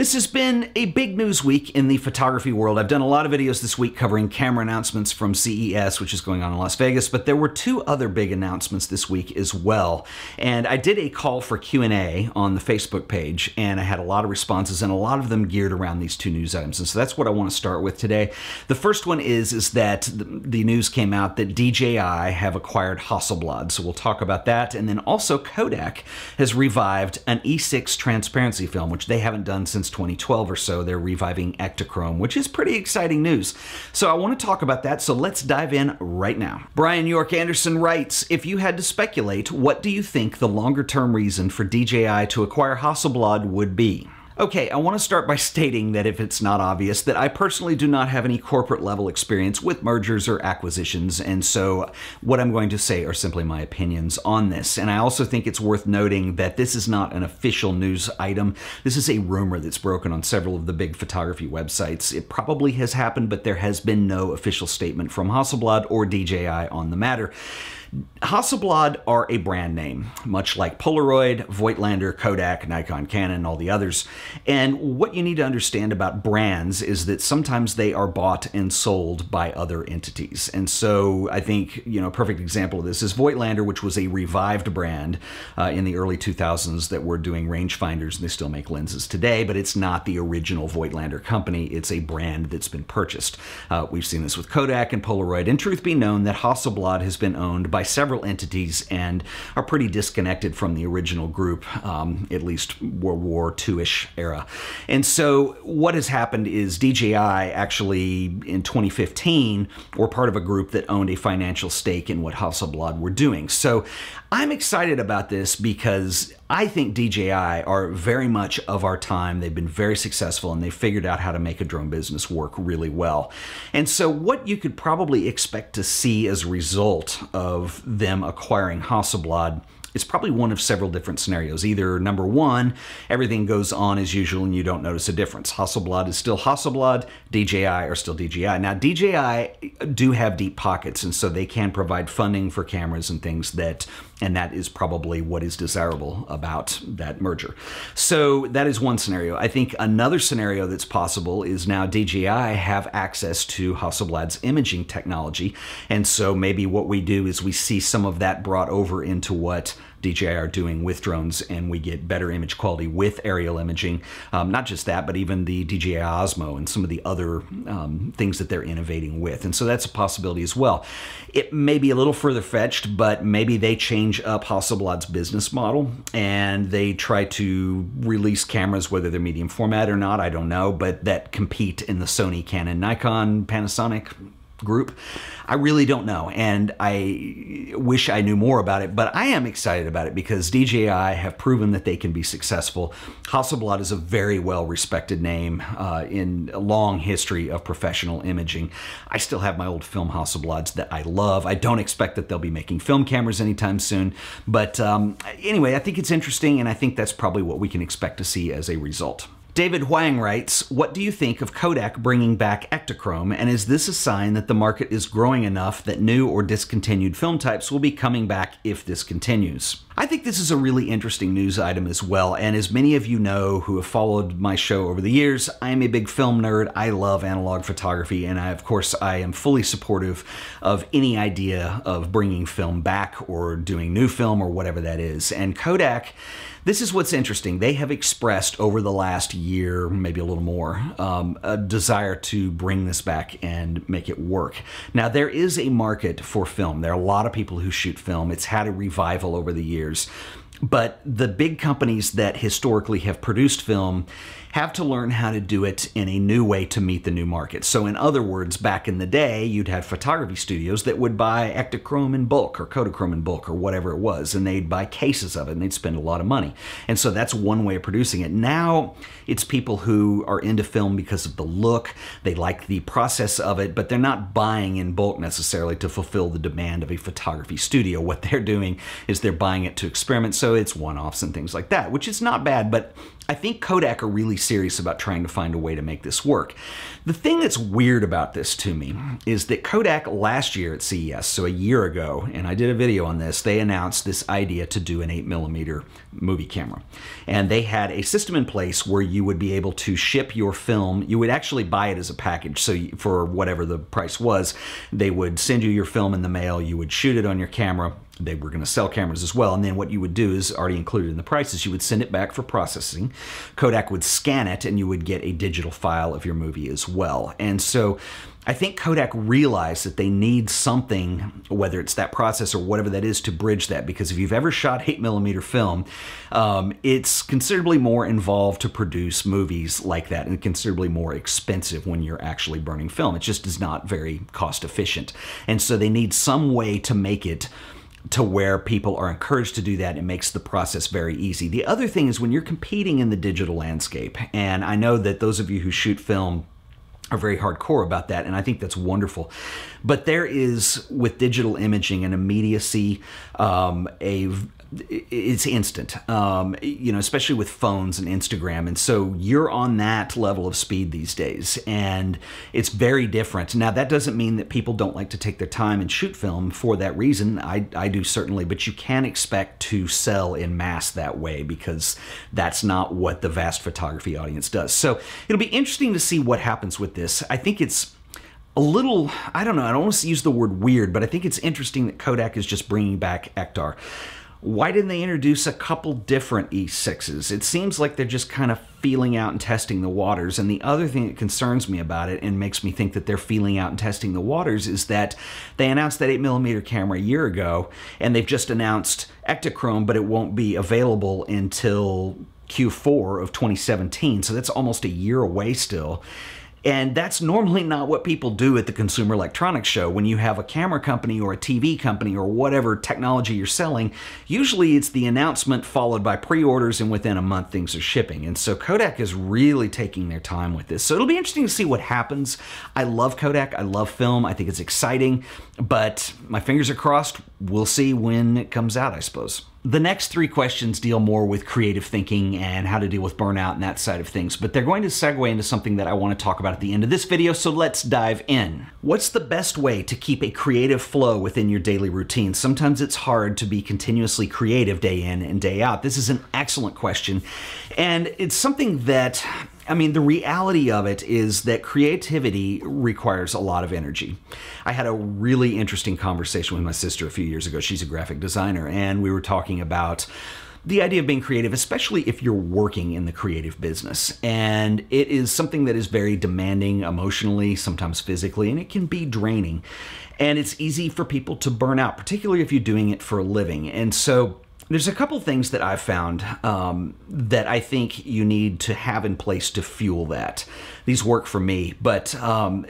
This has been a big news week in the photography world. I've done a lot of videos this week covering camera announcements from CES, which is going on in Las Vegas, but there were two other big announcements this week as well. And I did a call for Q&A on the Facebook page, and I had a lot of responses, and a lot of them geared around these two news items. And so that's what I want to start with today. The first one is that the news came out that DJI have acquired Hasselblad. So we'll talk about that. And then also Kodak has revived an E6 transparency film, which they haven't done since 2012 or so. They're reviving Ektachrome, which is pretty exciting news. So I want to talk about that, so let's dive in right now. Brian York Anderson writes, if you had to speculate, what do you think the longer-term reason for DJI to acquire Hasselblad would be? Okay, I want to start by stating that if it's not obvious, that I personally do not have any corporate level experience with mergers or acquisitions, and so what I'm going to say are simply my opinions on this. And I also think it's worth noting that this is not an official news item. This is a rumor that's broken on several of the big photography websites. It probably has happened, but there has been no official statement from Hasselblad or DJI on the matter. Hasselblad are a brand name, much like Polaroid, Voigtlander, Kodak, Nikon, Canon, all the others. And what you need to understand about brands is that sometimes they are bought and sold by other entities. And so I think, a perfect example of this is Voigtlander, which was a revived brand in the early 2000s that were doing rangefinders, and they still make lenses today, but it's not the original Voigtlander company. It's a brand that's been purchased. We've seen this with Kodak and Polaroid, and truth be known that Hasselblad has been owned by several entities and are pretty disconnected from the original group, at least World War II-ish era. And so what has happened is DJI actually in 2015 were part of a group that owned a financial stake in what Hasselblad were doing. So I'm excited about this because I think DJI are very much of our time. They've been very successful and they figured out how to make a drone business work really well. And so what you could probably expect to see as a result of them acquiring Hasselblad is probably one of several different scenarios. Either number one, everything goes on as usual and you don't notice a difference. Hasselblad is still Hasselblad, DJI are still DJI. Now DJI do have deep pockets, and so they can provide funding for cameras and things and that is probably what is desirable about that merger. So that is one scenario. I think another scenario that's possible is now DJI have access to Hasselblad's imaging technology, and so maybe what we do is we see some of that brought over into what DJI are doing with drones, and we get better image quality with aerial imaging. Not just that, but even the DJI Osmo and some of the other things that they're innovating with. And so that's a possibility as well. It may be a little further fetched, but maybe they change up Hasselblad's business model and they try to release cameras, whether they're medium format or not, I don't know, but that compete in the Sony, Canon, Nikon, Panasonic group. I really don't know, and I wish I knew more about it, but I am excited about it because DJI have proven that they can be successful. Hasselblad is a very well-respected name in a long history of professional imaging. I still have my old film Hasselblads that I love. I don't expect that they'll be making film cameras anytime soon, but anyway, I think it's interesting, and I think that's probably what we can expect to see as a result. David Huang writes, what do you think of Kodak bringing back Ektachrome, and is this a sign that the market is growing enough that new or discontinued film types will be coming back if this continues? I think this is a really interesting news item as well, and as many of you know who have followed my show over the years, I am a big film nerd. I love analog photography, and of course I am fully supportive of any idea of bringing film back or doing new film or whatever that is. And Kodak, this is what's interesting. They have expressed over the last year, maybe a little more, a desire to bring this back and make it work. Now, there is a market for film. There are a lot of people who shoot film. It's had a revival over the years. But the big companies that historically have produced film have to learn how to do it in a new way to meet the new market. So in other words, back in the day, you'd have photography studios that would buy Ektachrome in bulk or Kodachrome in bulk or whatever it was, and they'd buy cases of it and they'd spend a lot of money. And so that's one way of producing it. Now it's people who are into film because of the look, they like the process of it, but they're not buying in bulk necessarily to fulfill the demand of a photography studio. What they're doing is they're buying it to experiment. So so it's one-offs and things like that, which is not bad, but I think Kodak are really serious about trying to find a way to make this work. The thing that's weird about this to me is that Kodak last year at CES, so a year ago, and I did a video on this, they announced this idea to do an 8mm movie camera. And they had a system in place where you would be able to ship your film. You would actually buy it as a package, so for whatever the price was, they would send you your film in the mail, you would shoot it on your camera. They were going to sell cameras as well, and then what you would do is already included in the prices. You would send it back for processing. Kodak would scan it, and you would get a digital file of your movie as well. And so I think Kodak realized that they need something, whether it's that process or whatever that is, to bridge that. Because if you've ever shot 8mm film, it's considerably more involved to produce movies like that, and considerably more expensive when you're actually burning film. It just is not very cost efficient. And so they need some way to make it to where people are encouraged to do that. It makes the process very easy. The other thing is when you're competing in the digital landscape, and I know that those of you who shoot film are very hardcore about that, and I think that's wonderful. But there is, with digital imaging, an immediacy, it's instant, you know, especially with phones and Instagram. And so you're on that level of speed these days, and it's very different. Now, that doesn't mean that people don't like to take their time and shoot film for that reason. I do certainly, but you can't expect to sell in mass that way, because that's not what the vast photography audience does. So it'll be interesting to see what happens with this. I think it's a little, I don't know, I don't want to use the word weird, but I think it's interesting that Kodak is just bringing back Ektar. Why didn't they introduce a couple different E6s? It seems like they're just kind of feeling out and testing the waters. And the other thing that concerns me about it and makes me think that they're feeling out and testing the waters is that they announced that 8mm camera a year ago, and they've just announced Ektachrome, but it won't be available until Q4 of 2017. So that's almost a year away still. And that's normally not what people do at the Consumer Electronics Show. When you have a camera company or a TV company or whatever technology you're selling, usually it's the announcement followed by pre-orders, and within a month things are shipping. And so Kodak is really taking their time with this. So it'll be interesting to see what happens. I love Kodak. I love film. I think it's exciting, but my fingers are crossed. We'll see when it comes out, I suppose. The next three questions deal more with creative thinking and how to deal with burnout and that side of things, but they're going to segue into something that I want to talk about at the end of this video, so let's dive in. What's the best way to keep a creative flow within your daily routine? Sometimes it's hard to be continuously creative day in and day out. This is an excellent question, and it's something that, I mean, the reality of it is that creativity requires a lot of energy. I had a really interesting conversation with my sister a few years ago. She's a graphic designer, and we were talking about the idea of being creative, especially if you're working in the creative business. And it is something that is very demanding emotionally, sometimes physically, and it can be draining. And it's easy for people to burn out, particularly if you're doing it for a living. And so there's a couple things that I've found that I think you need to have in place to fuel that. These work for me, but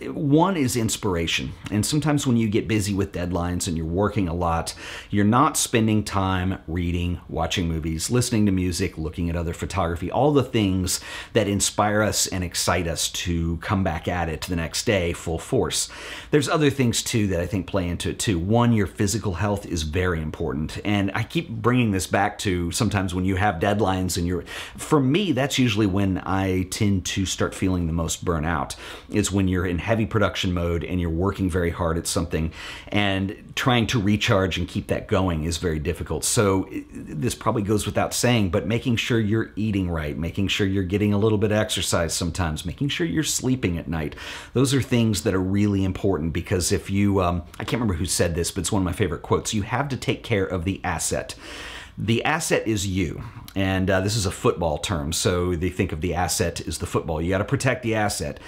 one is inspiration. And sometimes when you get busy with deadlines and you're working a lot, you're not spending time reading, watching movies, listening to music, looking at other photography, all the things that inspire us and excite us to come back at it the next day full force. There's other things too that I think play into it too. One, your physical health is very important. And I keep bringing this back to sometimes when you have deadlines and for me, that's usually when I tend to start feeling the most burnout, is when you're in heavy production mode and you're working very hard at something, and trying to recharge and keep that going is very difficult. So this probably goes without saying, but making sure you're eating right, making sure you're getting a little bit of exercise sometimes, making sure you're sleeping at night. Those are things that are really important, because if you, I can't remember who said this, but it's one of my favorite quotes, you have to take care of the asset. The asset is you, and this is a football term, so they think of the asset as the football. You got to protect the asset.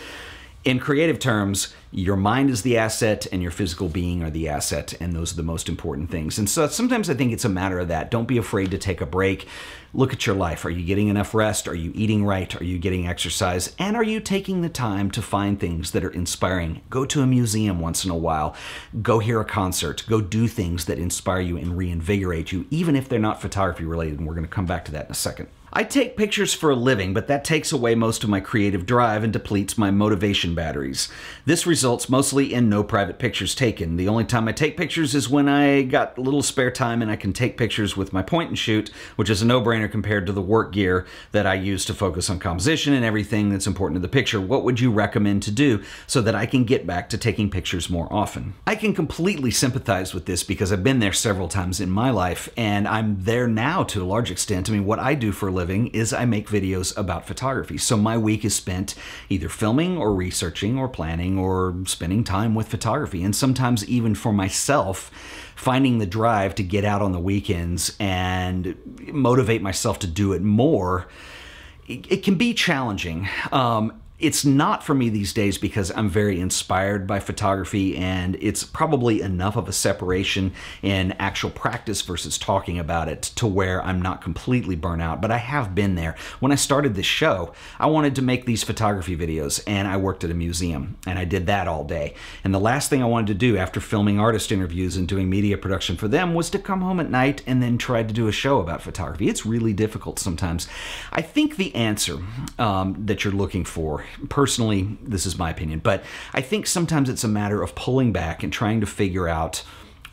In creative terms, your mind is the asset and your physical being are the asset, and those are the most important things. And so sometimes I think it's a matter of that. Don't be afraid to take a break. Look at your life. Are you getting enough rest? Are you eating right? Are you getting exercise? And are you taking the time to find things that are inspiring? Go to a museum once in a while. Go hear a concert. Go do things that inspire you and reinvigorate you, even if they're not photography related, and we're going to come back to that in a second. I take pictures for a living, but that takes away most of my creative drive and depletes my motivation batteries. This results mostly in no private pictures taken. The only time I take pictures is when I got a little spare time and I can take pictures with my point and shoot, which is a no-brainer compared to the work gear that I use to focus on composition and everything that's important to the picture. What would you recommend to do so that I can get back to taking pictures more often? I can completely sympathize with this because I've been there several times in my life, and I'm there now to a large extent. I mean, what I do for a living is I make videos about photography. So my week is spent either filming or researching or planning or spending time with photography. And sometimes even for myself, finding the drive to get out on the weekends and motivate myself to do it more, it can be challenging. It's not for me these days because I'm very inspired by photography, and it's probably enough of a separation in actual practice versus talking about it to where I'm not completely burnt out, but I have been there. When I started this show, I wanted to make these photography videos, and I worked at a museum, and I did that all day. And the last thing I wanted to do after filming artist interviews and doing media production for them was to come home at night and then try to do a show about photography. It's really difficult sometimes. I think the answer that you're looking for, personally, this is my opinion, but I think sometimes it's a matter of pulling back and trying to figure out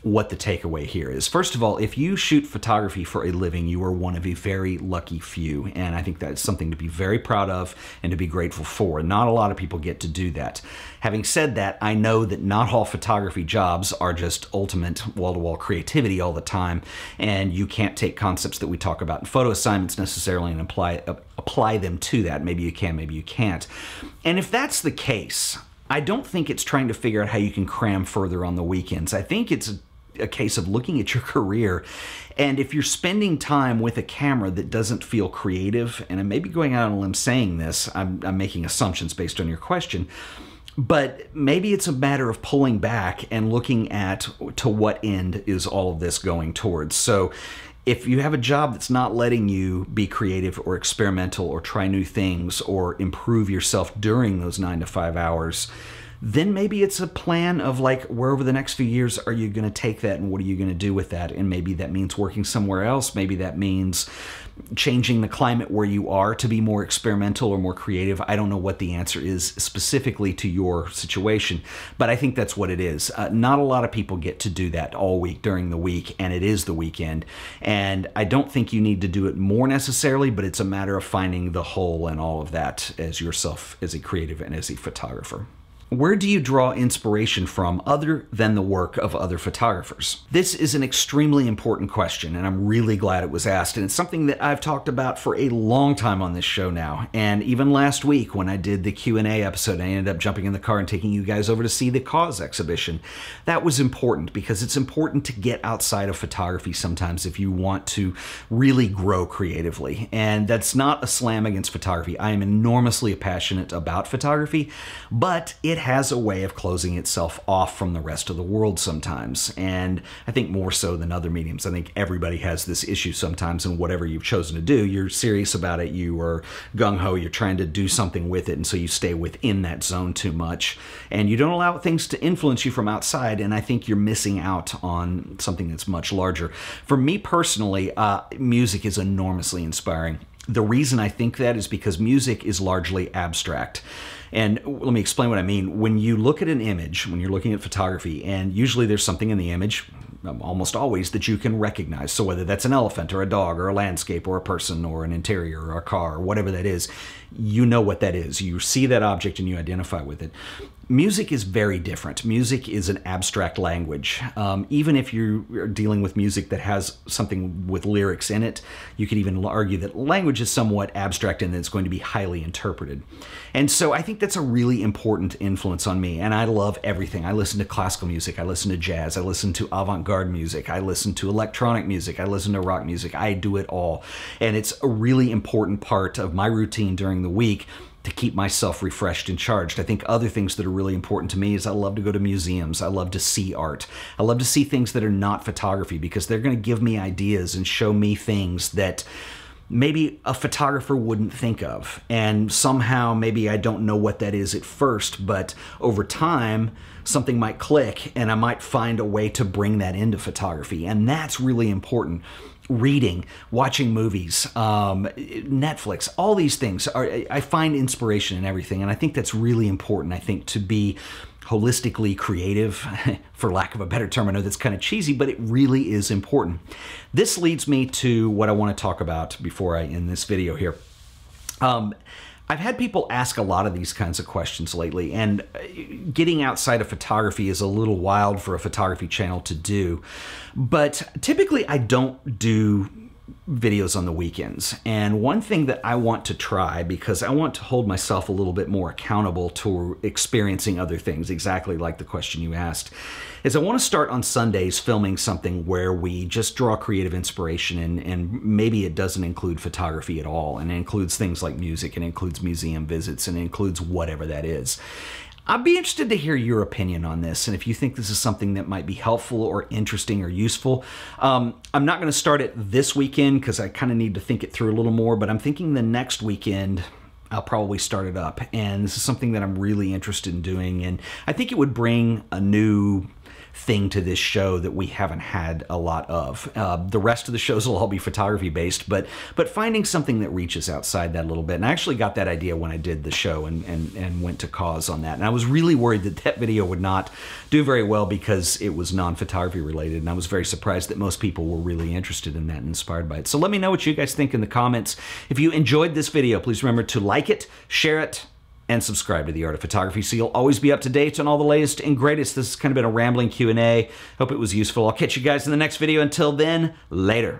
what the takeaway here is. First of all, if you shoot photography for a living, you are one of a very lucky few, and I think that's something to be very proud of and to be grateful for. Not a lot of people get to do that. Having said that, I know that not all photography jobs are just ultimate wall-to-wall creativity all the time, and you can't take concepts that we talk about in photo assignments necessarily and apply them to that. Maybe you can, maybe you can't. And if that's the case, I don't think it's trying to figure out how you can cram further on the weekends. I think it's a case of looking at your career, and if you're spending time with a camera that doesn't feel creative, and I may be going out on a limb saying this, I'm making assumptions based on your question, but maybe it's a matter of pulling back and looking at to what end is all of this going towards. So if you have a job that's not letting you be creative or experimental or try new things or improve yourself during those 9 to 5 hours, then maybe it's a plan of like, where over the next few years are you going to take that and what are you going to do with that? And maybe that means working somewhere else. Maybe that means changing the climate where you are to be more experimental or more creative. I don't know what the answer is specifically to your situation, but I think that's what it is. Not a lot of people get to do that all week during the week, and it is the weekend. And I don't think you need to do it more necessarily, but it's a matter of finding the whole and all of that as yourself as a creative and as a photographer. Where do you draw inspiration from other than the work of other photographers? This is an extremely important question, and I'm really glad it was asked, and it's something that I've talked about for a long time on this show now. And even last week when I did the Q&A episode, I ended up jumping in the car and taking you guys over to see the KODAK exhibition. That was important because it's important to get outside of photography sometimes if you want to really grow creatively. And that's not a slam against photography. I am enormously passionate about photography, but it has a way of closing itself off from the rest of the world sometimes, and I think more so than other mediums. I think everybody has this issue sometimes, and whatever you've chosen to do, you're serious about it, you are gung-ho, you're trying to do something with it, and so you stay within that zone too much, and you don't allow things to influence you from outside, and I think you're missing out on something that's much larger. For me personally, music is enormously inspiring. The reason I think that is because music is largely abstract. And let me explain what I mean. When you look at an image, when you're looking at photography, and usually there's something in the image, almost always, that you can recognize. So whether that's an elephant or a dog or a landscape or a person or an interior or a car or whatever that is, you know what that is. You see that object and you identify with it. Music is very different. Music is an abstract language. Even if you're dealing with music that has something with lyrics in it, you could even argue that language is somewhat abstract and that it's going to be highly interpreted. And so I think that's a really important influence on me, and I love everything. I listen to classical music, I listen to jazz, I listen to avant-garde music, I listen to electronic music, I listen to rock music, I do it all. And it's a really important part of my routine during the week to keep myself refreshed and charged. I think other things that are really important to me is I love to go to museums. I love to see art. I love to see things that are not photography because they're going to give me ideas and show me things that maybe a photographer wouldn't think of. And somehow maybe I don't know what that is at first, but over time something might click and I might find a way to bring that into photography. And that's really important. reading, watching movies, Netflix, all these things I find inspiration in everything. And I think that's really important, I think, to be holistically creative, for lack of a better term. I know that's kind of cheesy, but it really is important. This leads me to what I want to talk about before I end this video here. I've had people ask a lot of these kinds of questions lately, and getting outside of photography is a little wild for a photography channel to do. But typically I don't do videos on the weekends. And one thing that I want to try, because I want to hold myself a little bit more accountable to experiencing other things, exactly like the question you asked, is I want to start on Sundays filming something where we just draw creative inspiration, and maybe it doesn't include photography at all, and it includes things like music, and it includes museum visits, and it includes whatever that is. I'd be interested to hear your opinion on this, and if you think this is something that might be helpful or interesting or useful. I'm not going to start it this weekend because I kind of need to think it through a little more, but I'm thinking the next weekend I'll probably start it up, and this is something that I'm really interested in doing, and I think it would bring a new thing to this show that we haven't had a lot of. The rest of the shows will all be photography based, but finding something that reaches outside that a little bit. And I actually got that idea when I did the show and went to cause on that. And I was really worried that that video would not do very well because it was non-photography related. And I was very surprised that most people were really interested in that and inspired by it. So let me know what you guys think in the comments. If you enjoyed this video, please remember to like it, share it, and subscribe to The Art of Photography so you'll always be up to date on all the latest and greatest. This has kind of been a rambling Q&A. Hope it was useful. I'll catch you guys in the next video. Until then, later.